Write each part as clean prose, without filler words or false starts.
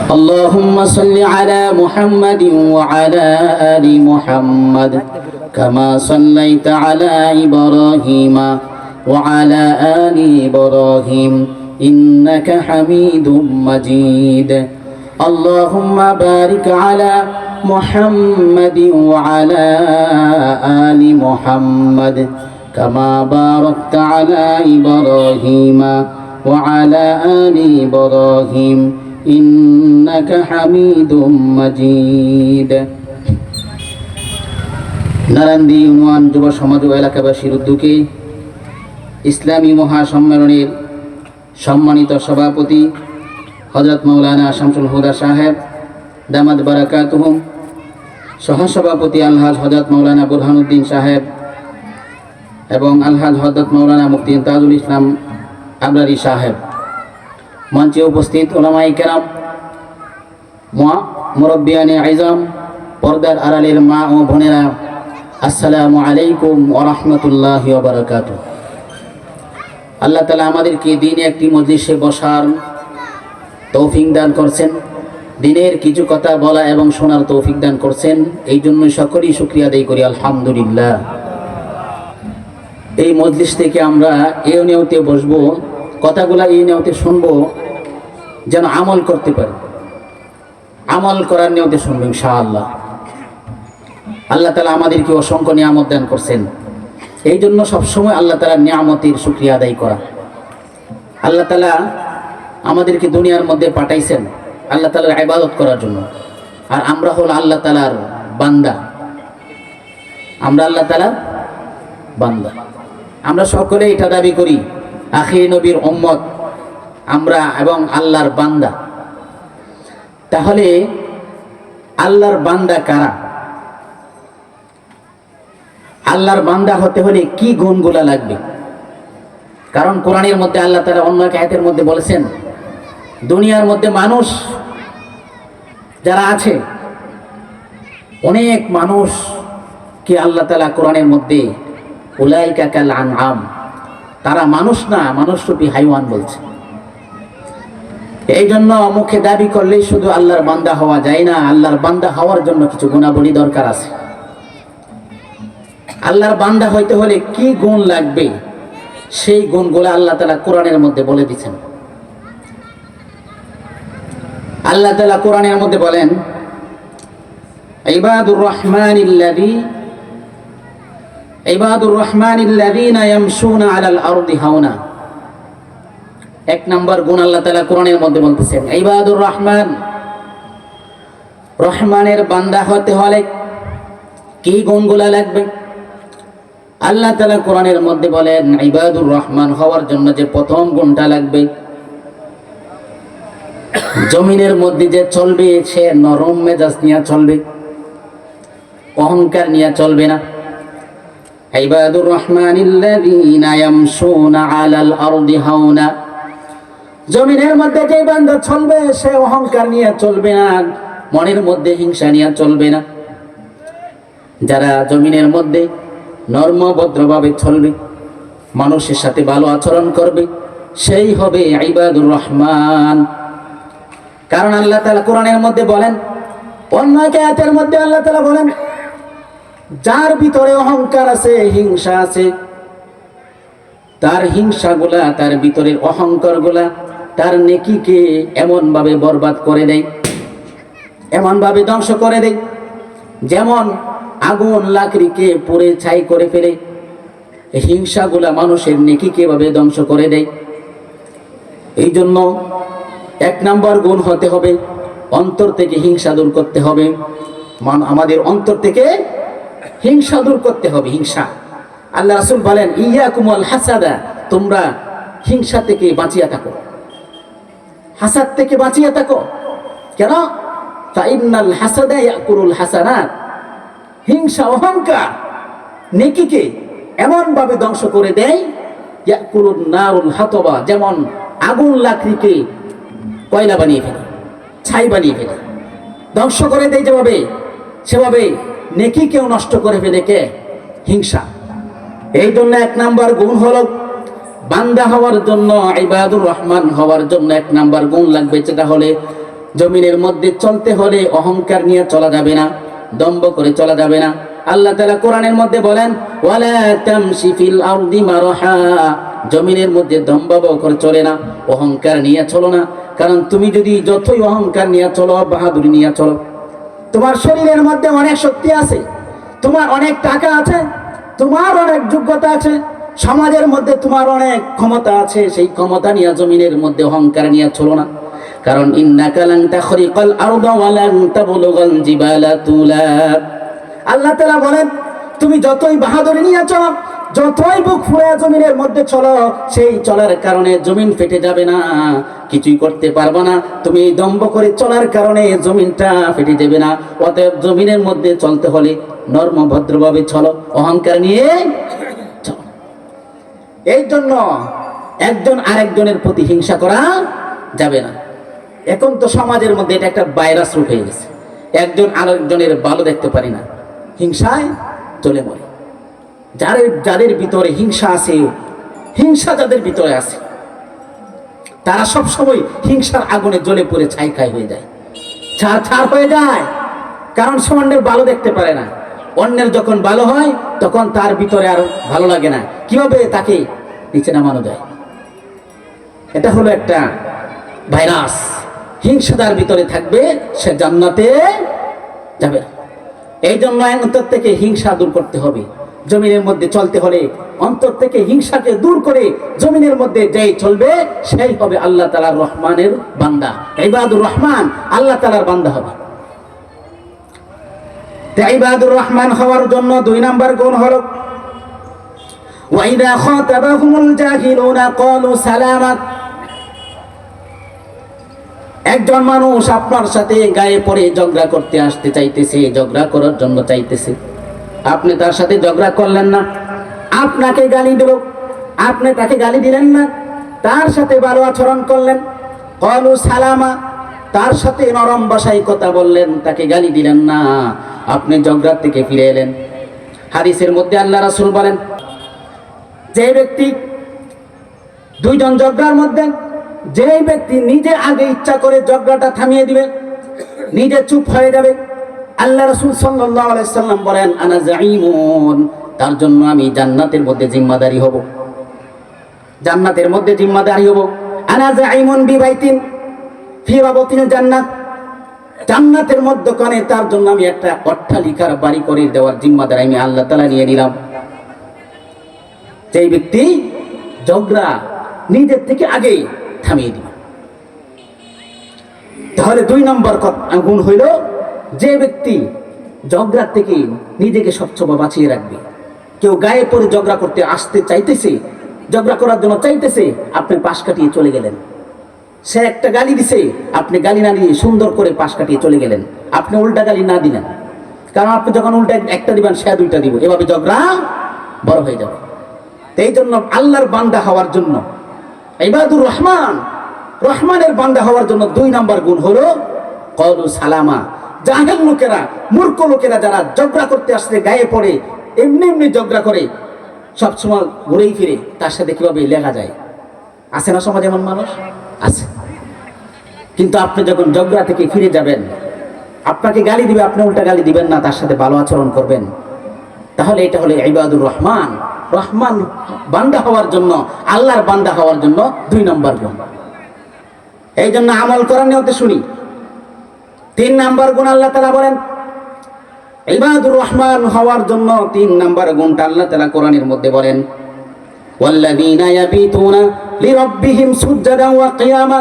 اللهم صل على محمد وعلى آل محمد كما صليت على إبراهيم وعلى آل إبراهيم إنك حميد مجيد اللهم بارك على محمد وعلى آل محمد كما باركت على إبراهيم وعلى آل إبراهيم إنك حميد مجيد নারায়ণদী union যুব সমাজ ও এলাকাবাসীর উদ্যোগে ইসলামী মহাসম্মেলনের সম্মানিত সভাপতি হযরত মাওলানা শামসুল হুদা সাহেব দামাত বারাকাতুহুম, সহসভাপতি আলহাজ হযরত মাওলানা বুরহানুদ্দিন সাহেব এবং আলহাজ হযরত মাওলানা মুফতি তাজুল ইসলাম আবরারি সাহেব, মঞ্চে উপস্থিত উলামায়ে কেরাম, মুরব্বিয়ানে আইজাম, পর্দার আড়ালের মা ও বোনেরা, আসসালামু আলাইকুম ওয়া রাহমাতুল্লাহি ওয়া বারাকাতুহু। আল্লাহ তাআলা আমাদেরকে দিনে একটি মজলিসে বসার তৌফিক দান করছেন, দিনের কিছু কথা বলা এবং শোনার তৌফিক দান করছেন। এই জন্য সকলেই শুকরিয়া আদায় করি আলহামদুলিল্লাহ। এই মজলিস থেকে আমরা এই নিয়তে বসবো, কথাগুলা এই নিয়তে শুনবো যেন আমল করতে পারি, আমল করার নিয়তে শুনবো ইনশাআল্লাহ। আল্লাহ তাআলা আমাদেরকে অসংখ্য নিয়ামত দান করছেন, এই জন্য সবসময় আল্লাহ তাআলার নিয়ামতের শুকরিয়া আদায় করা। আল্লাহ তাআলা আমাদেরকে দুনিয়ার মধ্যে পাঠাইছেন আল্লাহ তাআলার ইবাদত করার জন্য, আর আমরা হল আল্লাহ তাআলার বান্দা, আমরা আল্লাহ তাআলার বান্দা। আমরা সকলে এটা দাবি করি আখির নবীর উম্মত আমরা এবং আল্লাহর বান্দা। তাহলে আল্লাহর বান্দা কারা? আল্লাহর বান্দা হতে হলে কি গুণগুলা লাগবে? কারণ কোরআনের মধ্যে আল্লাহ তাআলা অন্য এক আয়াতের মধ্যে বলেছেন, দুনিয়ার মধ্যে মানুষ যারা আছে, অনেক মানুষ কি আল্লাহ তাআলা কোরআনের মধ্যে উলাইকা কাল আনআম, তারা মানুষ না, মানুষরূপী হাইওয়ান বলছে। এই জন্য মুখে দাবি করলেই শুধু আল্লাহর বান্দা হওয়া যায় না, আল্লাহর বান্দা হওয়ার জন্য কিছু গুণাবলী দরকার আছে। আল্লাহর বান্দা হইতে হলে কি গুণ লাগবে, সেই গুণগুলো আল্লাহ তাআলা কোরআনের মধ্যে বলে দিয়েছেন। আল্লাহ তাআলা কোরআনের মধ্যে বলেন, ইবাদুর রহমানিল্লাযীনা ইয়ামশুনা আলাল আরদি হাওনা। এক নাম্বার গুণ আল্লাহ তাআলা কোরআনের মধ্যে বলতেছেন, ইবাদুর রহমান, রহমানের বান্দা হতে হলে কি গুণগুলা লাগবে? আল্লাহ তাআলা কোরআনের মধ্যে বলেন, ইবাদুর রহমান হওয়ার জন্য যে প্রথম গুণটা লাগবে, জমিনের মধ্যে যে চলবে সে নরম মেজাজ নিয়ে চলবে, অহংকার নিয়ে চলবে না। ইবাদুর রহমানিল্লাযীনা ইয়ামশুনা আলাল আরদি হাওনা, জমিনের মধ্যে যে বান্দা চলবে সে অহংকার নিয়ে চলবে না, মনের মধ্যে হিংসা নিয়ে চলবে না। যারা জমিনের মধ্যে নরম ভদ্রভাবে চলবে, মানুষের সাথে ভালো আচরণ করবে, সেই হবে ইবাদুর রহমান। কারণ আল্লাহ তাআলা কোরআনের মধ্যে বলেন, অন্য এক আয়াতের মধ্যে আল্লাহ তাআলা বলেন, যার ভিতরে অহংকার আছে, হিংসা আছে, তার হিংসাগুলা, তার ভিতরের অহংকারগুলা তার নেকিকে এমন ভাবে বরবাদ করে দেয়, এমন ভাবে ধ্বংস করে দেয়, যেমন আগুন লাকড়িকে পুড়ে ছাই করে ফেলে, হিংসাগুলা মানুষের নেকিকে ভাবে ধ্বংস করে দেয়। এই জন্য এক নাম্বার গুণ হতে হবে, অন্তর থেকে হিংসা দূর করতে হবে। আমাদের অন্তর থেকে হিংসা দূর করতে হবে। হিংসা, আল্লাহ রাসূল বলেন, ইয়াকুমুল হাসাদা, তোমরা হিংসা থেকে বাঁচিয়া থাকো, হাসাদ থেকে বাঁচিয়া থাকো। কেন? ফাইন্নাল হাসাদা ইয়াকুলুল হাসানাত, হিংসা অহংকার নেকিকে এমন ভাবে ধ্বংস করে দেয়, ইয়াকুলুন নারুল হাতবা, যেমন আগুন লাকড়িকে কয়লা বানিয়ে ফেলে, ছাই বানিয়ে ফেলে, ধ্বংস করে দেয় যেভাবে, সেভাবে নেকিকেও নষ্ট করে ফেলে কে? হিংসা। এই জন্য এক নাম্বার গুণ হলো বান্দা হওয়ার জন্য, ইবাদুর রহমান হওয়ার জন্য এক নাম্বার গুণ লাগবে, যেটা হলে জমিনের মধ্যে চলতে হলে অহংকার নিয়ে চলা যাবে না, দম্ভ করে চলা যাবে না। আল্লাহ তাআলা কোরআনের মধ্যে বলেন, ওয়ালা তামশি ফিল আরদি মারহা, জমিনের মধ্যে দম্ভ করে চলে না, অহংকার নিয়ে চলো না। কারণ তুমি যদি যতই অহংকার নিয়ে চলো, বাহাদুরি নিয়ে চলো, তোমার শরীরের মধ্যে অনেক শক্তি আছে, তোমার অনেক টাকা আছে, তোমার অনেক যোগ্যতা আছে, সমাজের মধ্যে তোমার অনেক ক্ষমতা আছে, সেই ক্ষমতা নিয়ে জমিনের মধ্যে অহংকার নিয়ে চলো না। কারণ ইন্নাকা লান তাখরিকাল আরদা ওয়া লান তাবলুগাল জিবালা তুলা। আল্লাহ তাআলা বলেন, তুমি যতই বাহাদুরি নিয়ে চলো, যতই বুক ফুলে জমিনের মধ্যে চলো, সেই চলার কারণে জমিন ফেটে যাবে না, কিছুই করতে পারবে না। তুমি দম্ভ করে চলার কারণে জমিনটা ফেটে যাবে না। অতএব জমিনের মধ্যে চলতে হলে নরম ভদ্রভাবে চলো, অহংকার নিয়ে চলো। এই জন্য একজন আরেকজনের প্রতি হিংসা করা যাবে না। এখন তো সমাজের মধ্যে এটা একটা ভাইরাস রূপ হয়ে গেছে, একজন আরেকজনের ভালো দেখতে পারি না, হিংসায় চলে মরে। যাদের ভিতরে হিংসা আছে, হিংসা যাদের ভিতরে আছে, তারা সব সময় হিংসার আগুনে জ্বলে পড়ে ছাই খাই হয়ে যায়, ছাড় হয়ে যায়। কারণ সে অন্যের ভালো দেখতে পারে না। অন্যের যখন ভালো হয় তখন তার ভিতরে আর ভালো লাগে না, কিভাবে তাকে নিচে নামানো যায়। এটা হলো একটা ভাইরাস। হিংসা তার ভিতরে থাকবে, সে জান্নাতে যাবে। এই জন্য অন্তর থেকে হিংসা দূর করতে হবে। জমিনের মধ্যে চলতে হলে অন্তর থেকে হিংসাকে দূর করে জমিনের মধ্যে যেই চলবে, সেই হবে আল্লাহ তাআলার রহমানের বান্দা। ইবাদুর রহমান আল্লাহ তাআলার বান্দা হবে। ইবাদুর রহমান হওয়ার জন্য 2 নাম্বার গুণ হলো, ওয়া ইযা খাতাবাহুমুল জাহিলুনা ক্বালু সালামা। একজন মানুষ আপনার সাথে গায়ে পড়ে ঝগড়া করতে আসতে চাইতেছে, ঝগড়া করার জন্য চাইতেছে, আপনি তার সাথে ঝগড়া করলেন না, আপনাকে গালি দিল, আপনি তাকে গালি দিলেন না, তার সাথে ভালো আচরণ করলেন, ক্বালু সালামা, তার সাথে নরম ভাষায় কথা বললেন, তাকে গালি দিলেন না, আপনি ঝগড়া থেকে ফিরে এলেন। হাদিসের মধ্যে আল্লাহ রাসূল বলেন, যে ব্যক্তি দুইজন ঝগড়ার মধ্যে যে ব্যক্তি নিজে আগে ইচ্ছা করে ঝগড়াটা থামিয়ে দিবে, নিজে চুপ হয়ে যাবে, আল্লাহ রাসূল সাল্লাল্লাহু আলাইহি সাল্লাম বলেন, আনা যাঈমুন, তার জন্য আমি জান্নাতের মধ্যে জিম্মাদারি হব, জান্নাতের মধ্যে জিম্মাদারি হব। আনা যাঈমুন বিবাইতিন ফি রাবতিল জান্নাত, জান্নাতের মধ্যখানে তার জন্য আমি একটা অট্টালিকার বাড়ি করে দেওয়ার জিম্মাদারি আমি আল্লাহ তাআলা নিয়ে নিলাম। যেই ব্যক্তি ঝগড়া নিজের থেকে আগে থামিয়ে দিবে। তাহলে 2 নম্বর গুণ হইল, যে ব্যক্তি ঝগড়া থেকে নিজেকে স্বচ্ছভাবে বাঁচিয়ে রাখবে। কেউ গায়ে পড়ে ঝগড়া করতে আসতে চাইতেছে, ঝগড়া করার জন্য চাইতেছে, আপনি পাশ কাটিয়ে চলে গেলেন। সে একটা গালি দিছে, আপনি গালি না দিয়ে সুন্দর করে পাশ কাটিয়ে চলে গেলেন, আপনি উল্টা গালি না দিলেন। কারণ আপনি যখন উল্টা একটা দিবেন, সে 2টা দিব, এভাবে ঝগড়া বড় হয়ে যাবে। এই জন্য আল্লাহর বান্দা হওয়ার জন্য, ইবাদুর রহমান, রহমানের বান্দা হওয়ার জন্য 2 নম্বর গুণ হলো ক্বালু সালামা। জাহেল লোকেরা, মূর্খ লোকেরা যারা ঝগড়া করতে আসলে গায়ে পড়ে এমনি এমনি ঝগড়া করে, সবসময় ঘুরেই ফিরে, তার সাথে কিভাবে লেখা যায়। আছে না সমাজে এমন মানুষ? আছে। কিন্তু আপনি যখন ঝগড়া থেকে ফিরে যাবেন, আপনাকে গালি দিবে, আপনি উল্টা গালি দিবেন না, তার সাথে ভালো আচরণ করবেন, তাহলে এটা হলো ইবাদুর রহমান। রহমান বান্দা হওয়ার জন্য, আল্লাহর বান্দা হওয়ার জন্য 2 নম্বর গুণ। এই জন্য আমল করার নিয়তে শুনি। 3 নম্বর গুণ আল্লাহ তাআলা বলেন, ইবাদুর রহমান হওয়ার জন্য 3 নম্বর গুণটা আল্লাহ তাআলা কোরআনের মধ্যে বলেন, ওয়াল্লাযীনা ইয়াবিতুনা লিরাব্বিহিম সুজদান ওয়া কিয়ামা।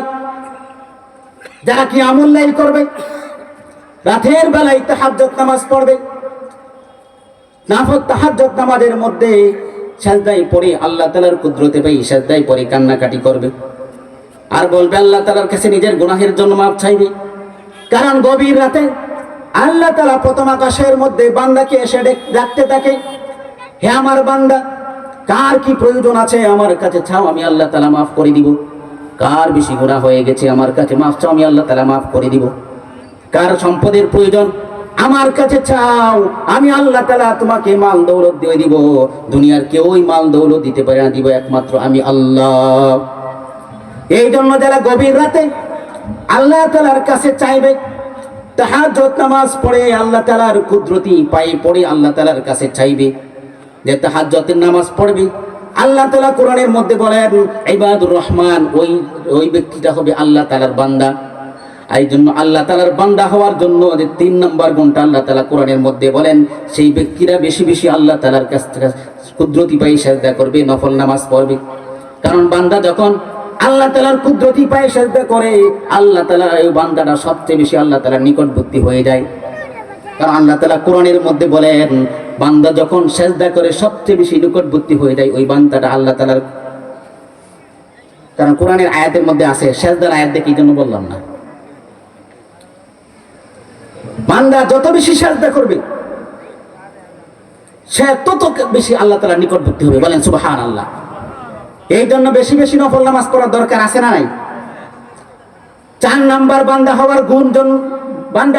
যারা কিয়ামুল লাইল করবে, রাতের বেলায় তাহাজ্জুদ নামাজ পড়বে, নাফল তাহাজ্জুদ নামাজের মধ্যে সাজদায় পড়ে আল্লাহ তাআলার কুদরতে পাই সাজদায় পড়ে কান্নাকাটি করবে, আর বলবে আল্লাহ তাআলার কাছে নিজের গুনাহের জন্য মাপ চাইবে। কারণ গভীর রাতে আল্লাহ তাআলা প্রথম আকাশের মধ্যে বান্দাকে এসে ডাকতে থাকে, হে আমার বান্দা, কার কি প্রয়োজন আছে আমার কাছে চাও, আমি আল্লাহ তাআলা মাফ করে দিব। কার বেশি গুনাহ হয়ে গেছে আমার কাছে মাফ চাও, আমি আল্লাহ তাআলা মাফ করে দিব। কার সম্পদের প্রয়োজন আমার কাছে চাও, আমি আল্লাহ তাআলা তোমাকে মাল দৌলত দিয়ে দিব। দুনিয়ার কেউই মাল দৌলত দিতে পারে না, দিব একমাত্র আমি আল্লাহ। এই জন্য যারা গভীর রাতে আল্লাহ তাআলার কাছে চাইবে, তাহাজ্জুদ নামাজ পড়ে আল্লাহ তাআলার কুদরতি পায়ে পড়ে আল্লাহ তাআলার কাছে চাইবে, যে তাহাজ্জুদের নামাজ পড়বে। আল্লাহ তাআলা কোরআনের মধ্যে বলেন ইবাদুর রহমান ওই ব্যক্তিটা হবে আল্লাহ তাআলার বান্দা। এই জন্য আল্লাহ তাআলার বান্দা হওয়ার জন্য যে 3 নম্বর গুণটা আল্লাহ তাআলা কোরআনের মধ্যে বলেন, সেই ব্যক্তিরা বেশি বেশি আল্লাহ তাআলার কাছ থেকে কুদরতি পায়ে সিজদা করবে, নফল নামাজ পড়বে। কারণ বান্দা যখন আল্লাহ তাআলার কুদরতি পায়ে সিজদা করে, আল্লাহ তাআলা এই বান্দাটা সবচেয়ে বেশি আল্লাহ তাআলার নিকটবর্তী হয়ে যায়। কারণ আল্লাহ তাআলা কোরআনের মধ্যে বলেন, বান্দা যখন সিজদা করে সবচেয়ে বেশি নিকটবর্তী হয়ে যায় ওই বান্দাটা আল্লাহ তাআলার। কারণ কোরআনের আয়াতের মধ্যে আছে, সিজদার আয়াত দেখে এই জন্য বললাম না। বান্দা যত বেশি সিজদা করবে সে তত বেশি আল্লাহ তাআলার নিকটবর্তী হবে। বলেন সুবহানাল্লাহ। এই জন্য বেশি বেশি নফল নামাজ পড়ার দরকার আছে না নাই? 4 নাম্বার বান্দা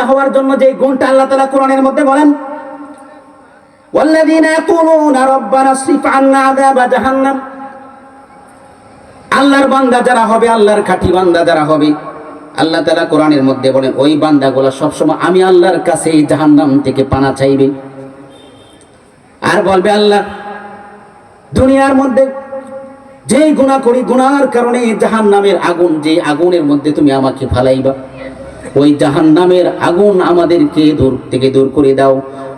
হওয়ার জন্য যে গুণটা আল্লাহ তাআলা কোরআনের মধ্যে বলেন, ওয়াল্লাযীনা ইয়াকুলুনা রাব্বানা ইসরিফ আন্না আযাবা জাহান্নাম। আল্লাহর বান্দা যারা হবে, আল্লাহর খাঁটি বান্দা যারা হবে, আল্লাহ তাআলা কোরআনের মধ্যে বলেন ওই বান্দাগুলো সবসময় আমি আল্লাহর কাছে জাহান্নাম থেকে পানা চাইবে। আর বলবে, আল্লাহ দুনিয়ার মধ্যে যেই গুনাহ করি, গুনার কারণে জাহান্নামের আগুন, যে আগুনের মধ্যে তুমি আমাকে ফালাইবা, ওই জাহান্নামের আগুন আমাদেরকে দূর করে দাও।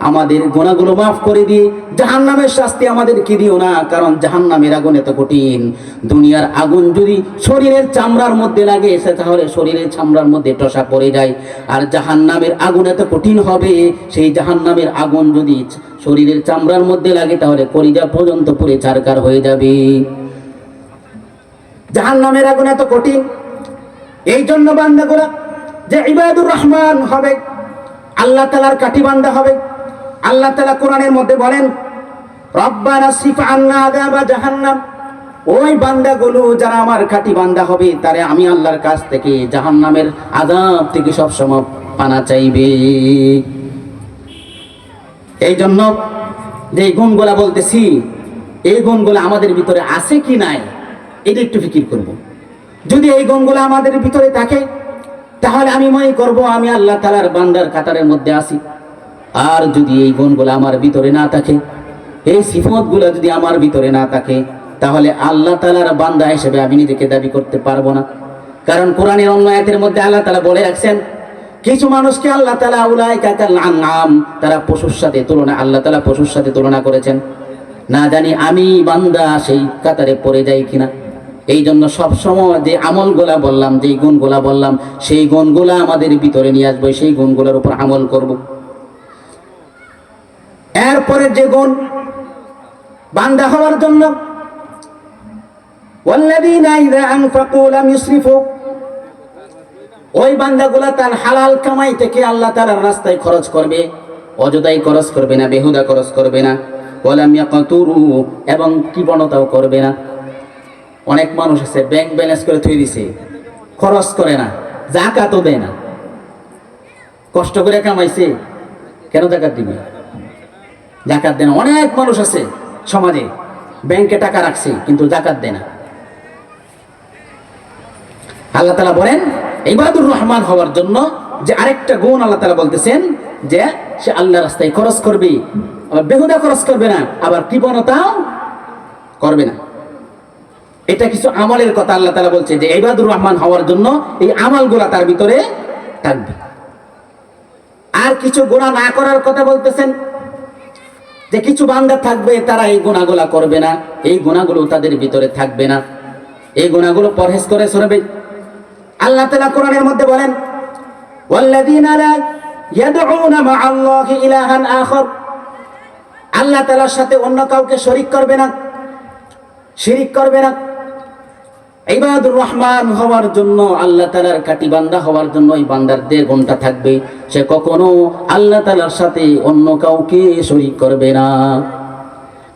আমাদের গুনাহগুলো মাফ করে দিয়ে জাহান্নামের শাস্তি আমাদেরকে দিও না। কারণ জাহান্নামের আগুন এত কঠিন। দুনিয়ার আগুন যদি শরীরের চামড়ার মধ্যে লাগে তাহলে শরীরের চামড়ার মধ্যে ঠসা পড়ে যায়। আর জাহান্নামের আগুন এত কঠিন হবে, সেই জাহান্নামের আগুন যদি শরীরের চামড়ার মধ্যে লাগে তাহলে কলিজা পর্যন্ত পুড়ে ছারখার হয়ে যাবে। জাহান্নামের আগুন এত কঠিন। এই জন্য বান্দাগুলা যে ইবাদুর রহমান হবে, আল্লাহ তাআলার কাঠি বান্দা হবে, আল্লাহ তাআলা কোরআনের মধ্যে বলেন রব্বানা ইসরিফ আন্না আযাবা জাহান্নাম। ওই বান্দাগুলো যারা আমার কাঠি বান্দা হবে, তারে আমি আল্লাহর কাছ থেকে জাহান্নামের আযাব থেকে সবসময় পানা চাইবে। এই জন্য যে গুণগুলা বলতেছি, এই গুণগুলো আমাদের ভিতরে আছে কি নাই এটা একটু ফিকির করব। যদি এই গুণগুলো আমাদের ভিতরে থাকে তাহলে আমি মনে করব আমি আল্লাহ তাআলার বান্দার কাতারের মধ্যে আছি। আর যদি এই গুণগুলো আমার ভিতরে না থাকে, এই সিফতগুলো যদি আমার ভিতরে না থাকে, তাহলে আল্লাহ তাআলার বান্দা হিসেবে আমি নিজেকে দাবি করতে পারবো না। কারণ কোরআনের অন্য আয়াতের মধ্যে আল্লাহ তাআলা বলে রাখছেন, কিছু মানুষকে আল্লাহ তাআলা উলাইকা কাল আনআম, তারা পশুর সাথে তুলনা, আল্লাহ তাআলা পশুর সাথে তুলনা করেছেন। না জানি আমি বান্দা সেই কাতারে পড়ে যাই কিনা। এই জন্য সবসময় যে আমলগুলা বললাম, যে গুণগুলা বললাম, সেই গুণগুলা আমাদের ভিতরে নিয়ে আসবো, সেই গুণগুলোর উপর আমল করব। এরপরে যে গুণ বান্দা হওয়ার জন্য, ওয়াল্লাযীনা ইযা আনফাকু লাম ইসরিফু, ওই বান্দাগুলা তার হালাল কামাই থেকে আল্লাহ তাআলার রাস্তায় খরচ করবে, অযথাই খরচ করবে না, বেহুদা খরচ করবে না। ওয়ালাম ইয়াকতুরু, এবং কৃপণতাও করবে না। অনেক মানুষ আছে ব্যাংক ব্যালেন্স করে থুই দিছে, খরচ করে না, যাকাতও দেয় না। কষ্ট করে কামাইছে, কেন যাকাত দিবে? যাকাত দেয় না। অনেক মানুষ আছে সমাজে ব্যাংকে টাকা রাখছে কিন্তু যাকাত দেয় না। আল্লাহ তাআলা বলেন ইবাদুর রহমান হওয়ার জন্য যে আরেকটা গুণ আল্লাহ তাআলা বলতেছেন, যে সে আল্লাহর রাস্তায় খরচ করবে, আবার বেহুদা খরচ করবে না, আবার কৃপণতাও করবে না। এটা কিছু আমলের কথা আল্লাহ তাআলা বলছে, যে ইবাদুর রহমান হওয়ার জন্য এই আমলগুলা তার ভিতরে থাকবে। আর কিছু গুনাহ না করার কথা বলতেছেন, যে কিছু বান্দা থাকবে তারা এই গুনাহগুলা করবে না, এই গুনাহগুলো তাদের ভিতরে থাকবে না, এই গুনাহগুলো পরহেজ করে চলবে। আল্লাহ তাআলা কোরআনের মধ্যে বলেন ওয়াল্লাযীনা লা ইয়াদউনা মা'আল্লাহি ইলাহান আখার, আল্লাহ তাআলার সাথে অন্য কাউকে শরীক করবে না, শিরিক করবে না। ইবাদুর রহমান হওয়ার জন্য, আল্লাহ তাআলার কাটি বান্দা হওয়ার জন্য এই বান্দার যে গুণটা থাকবে, সে কখনো আল্লাহ তাআলার সাথে অন্য কাউকে শরীক করবে না।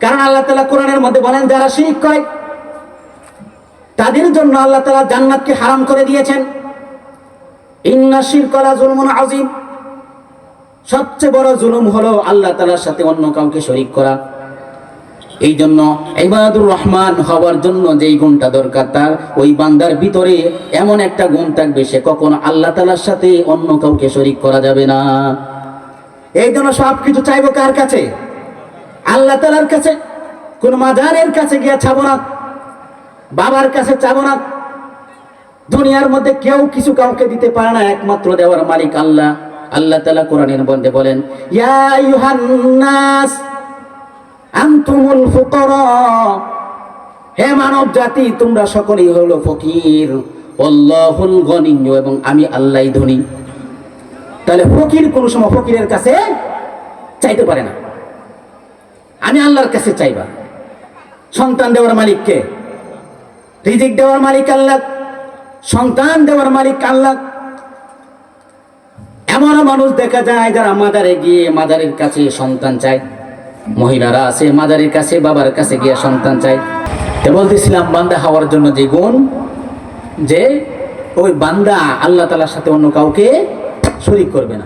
কারণ আল্লাহ তাআলা কোরআনের মধ্যে বলেন যারা শিরিক করে তাদের জন্য আল্লাহ তাআলা জান্নাতকে হারাম করে দিয়েছেন। ইন্না শিরকা লা যুলমুন আযীম, সবচেয়ে বড় জুলুম হলো আল্লাহ তাআলার সাথে অন্য কাউকে শরীক করা। এই জন্য ইবাদুর রহমান হওয়ার জন্য যেই গুণটা দরকার, তার ওই বান্দার ভিতরে এমন একটা গুণ থাকবে, সে কখনো আল্লাহ তাআলার সাথে অন্য কাউকে শরীক করা যাবে না। এই জন্য সবকিছু চাইবো কার কাছে? আল্লাহ তাআলার কাছে। কোন মাজারের কাছে গিয়ে চাবো না, বাবার কাছে চাবো না। দুনিয়ার মধ্যে কেউ কিছু কাউকে দিতে পারে না, একমাত্র দেওয়ার মালিক আল্লাহ। আল্লাহ তাআলা কোরআনের মধ্যে বলেন, ইয়া আইয়ুহান নাস আনতুমুল ফুকারা, হে মানব জাতি তোমরা সকলেই হলো ফকির, আল্লাহুল গনিয়্য, এবং আমি আল্লাহই ধনী। তাহলে ফকির কোন সময় ফকিরের কাছে চাইতে পারে না, আমি আল্লাহর কাছে চাইবা। সন্তান দেওয়ার মালিক কে? রিজিক দেওয়ার মালিক আল্লাহ, সন্তান দেওয়ার মালিক আল্লাহ। এমন মানুষ দেখা যায় যারা মাজারে গিয়ে মাজারের কাছে সন্তান চায়, মহিলারা আছে মাজারের কাছে বাবার কাছে গিয়ে সন্তান চায়। তো বলতেছিলাম বান্দা হওয়ার জন্য যে গুণ, যে ওই বান্দা আল্লাহ তাআলার সাথে অন্য কাউকে শরীক করবে না।